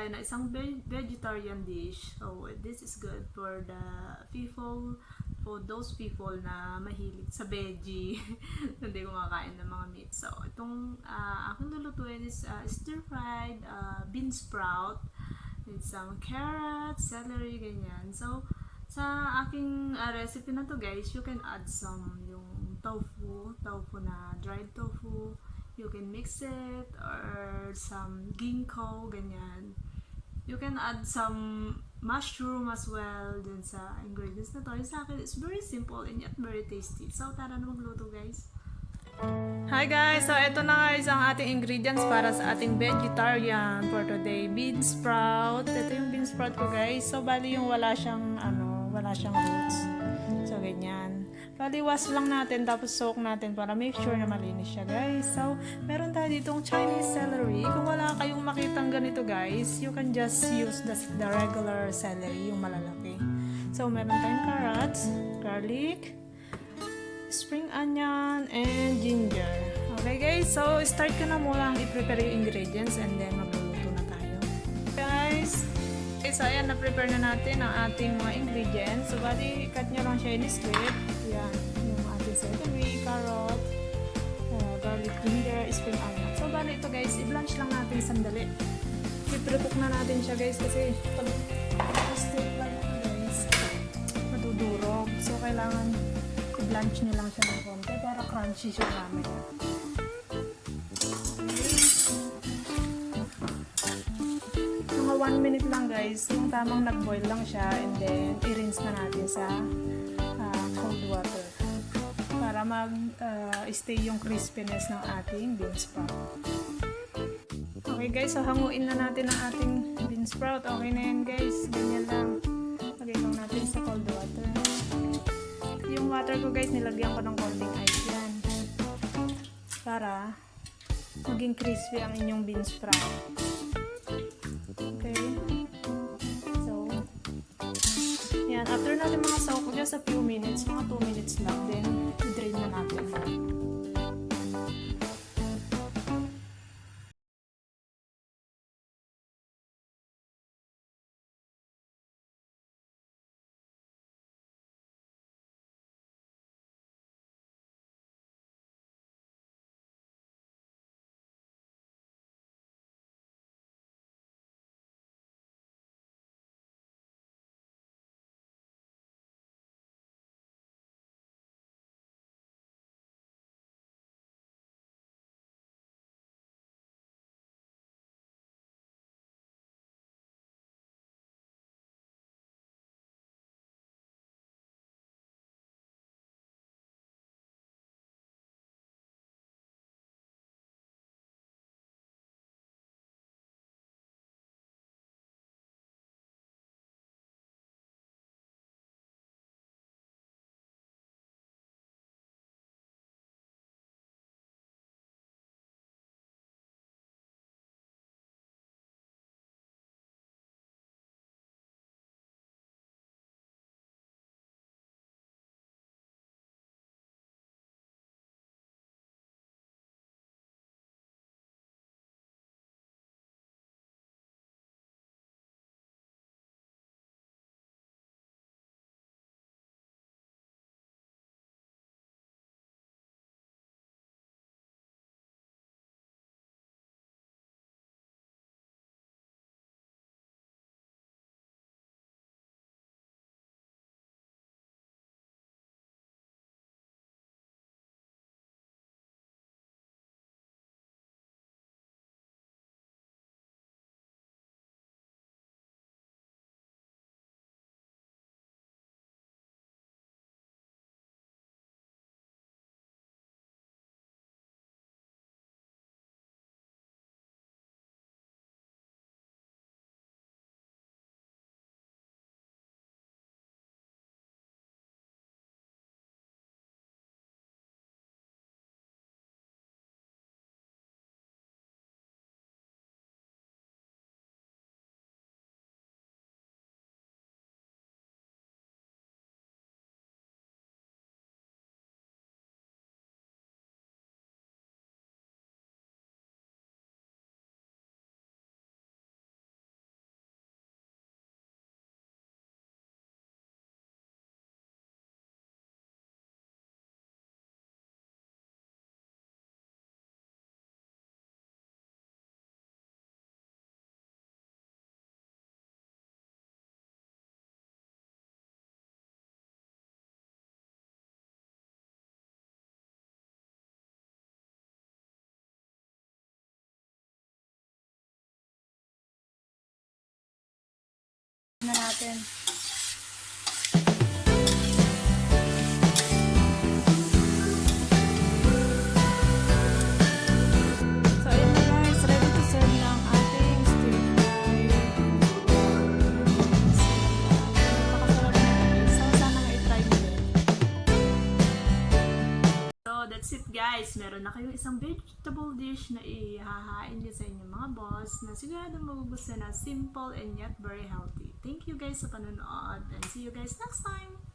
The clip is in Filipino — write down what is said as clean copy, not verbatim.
tayo na isang vegetarian dish. So, this is good for the people, for those people na mahilig sa veggie, hindi kumakain ng mga meat. So, itong akong lulutuin is stir-fried beansprout with some carrots, celery, ganyan. So, sa aking recipe na to guys, you can add some yung tofu na dried tofu. You can mix it or some ginkgo, ganyan. You can add some mushroom as well dun sa ingredients na to. Yung sa akin, it's very simple and yet very tasty. So, tara na magluto guys. Hi guys! So, ito na guys ang ating ingredients para sa ating vegetarian for today. Beansprout. Ito yung beansprout ko guys. So, bali yung wala siyang roots. So, ganyan. Bali, wash lang natin tapos soak natin para make sure na malinis siya guys. So, meron tayo ditong Chinese celery. Kung wala kayong makitang ganito guys, you can just use the regular celery, yung malalaki. So, meron tayong carrots, garlic, spring onion, and ginger. Okay guys, so start ko na muna ang i-prepare yung ingredients and then magluluto na tayo. Guys, so ayan, na-prepare na natin ang ating mga ingredients. So, bali, cut nyo lang siya in strip. Yan, yung ating celery, carrot, garlic, ginger, spring onion. So, bali ito guys, i-blanch lang natin sandali. I-pre-cook na natin siya guys kasi pag steak lang ito guys, madudurog. So, kailangan i-blanch nyo lang siya ng konti para crunchy siya namin. Mga 1 minute lang guys, yung tamang nag-boil lang siya and then i-rinse na natin sa cold water para mag-stay yung crispiness ng ating beansprout. Okay guys, so hanguin na natin ang ating beansprout. Okay na yan guys, ganyan lang. Lagay lang natin sa cold water. Yung water ko guys, nilagyan ko ng konting ice yan para maging crispy ang inyong beansprout. Okay. So, yan. After natin mga soak, just a few minutes, mga 2 minutes lang, then i-drain na natin. natin. So, ayun na guys. Ready to serve na ang ating stir fry. Napakasarap na guys. So, sana nga i-try mo din. So, that's it guys. Meron na kayong isang vegetable dish na ihahain niyo sa inyong mga boss na siguradong magugustuhan na simple and yet very healthy. Thank you guys sa panonood and see you guys next time!